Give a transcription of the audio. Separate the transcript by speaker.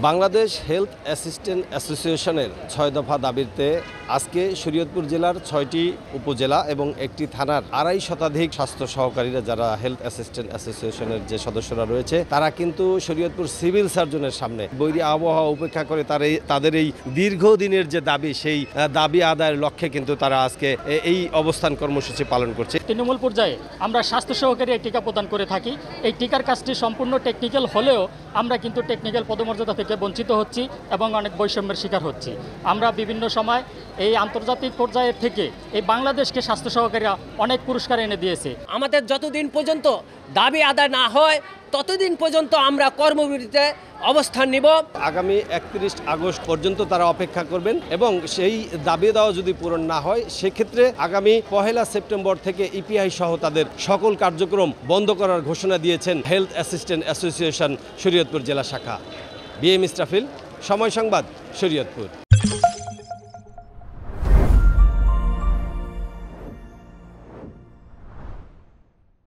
Speaker 1: Bangladesh health assistant অ্যাসোসিয়েশনের ৬ দফা দাবিতে আজকে শরীয়তপুর জেলার ৬টি উপজেলা এবং একটি থানার ২৫ শতাধিক স্বাস্থ্য সহকারীরা যারা হেলথ অ্যাসিস্ট্যান্ট অ্যাসোসিয়েশনের যে সদস্যরা রয়েছে তারা কিন্তু শরীয়তপুর সিভিল সার্জনের সামনে বৈরী আবহাওয়া উপেক্ষা করে তাদের এই দীর্ঘদিনের যে দাবি সেই দাবি আদায়ের লক্ষ্যে কিন্তু তারা আজকে এই অবস্থান কর্মসূচি পালন করছে।
Speaker 2: তৃণমূল পর্যায়ে আমরা স্বাস্থ্য সহকারী টিকা প্রদান করে থাকি। এই টিকার কাজটি সম্পূর্ণ টেকনিক্যাল হলেও আমরা কিন্তু টেকনিক্যাল পদমর্যাদা থেকে বঞ্চিত হচ্ছি এবং অনেক বৈষম্যের শিকার হচ্ছি। আমরা বিভিন্ন সময় এই আন্তর্জাতিক পর্যায়ের থেকে এই বাংলাদেশকে স্বাস্থ্য সহকারীরা অনেক পুরস্কার এনে দিয়েছে।
Speaker 3: আমাদের যতদিন পর্যন্ত দাবি আদায় না হয় ততদিন পর্যন্ত আমরা কর্মবিরতিতে অবস্থান নিব।
Speaker 1: আগামী ৩১ আগস্ট পর্যন্ত তারা অপেক্ষা করবেন এবং সেই দাবি দেওয়া যদি পূরণ না হয় সেক্ষেত্রে আগামী ১ সেপ্টেম্বর থেকে ইপিআই সহ তাদের সকল কার্যক্রম বন্ধ করার ঘোষণা দিয়েছেন হেলথ অ্যাসিস্ট্যান্ট অ্যাসোসিয়েশন শরীয়তপুর জেলা শাখা। বিএম ইস্টাফিল, সময় সংবাদ, শরীয়তপুর।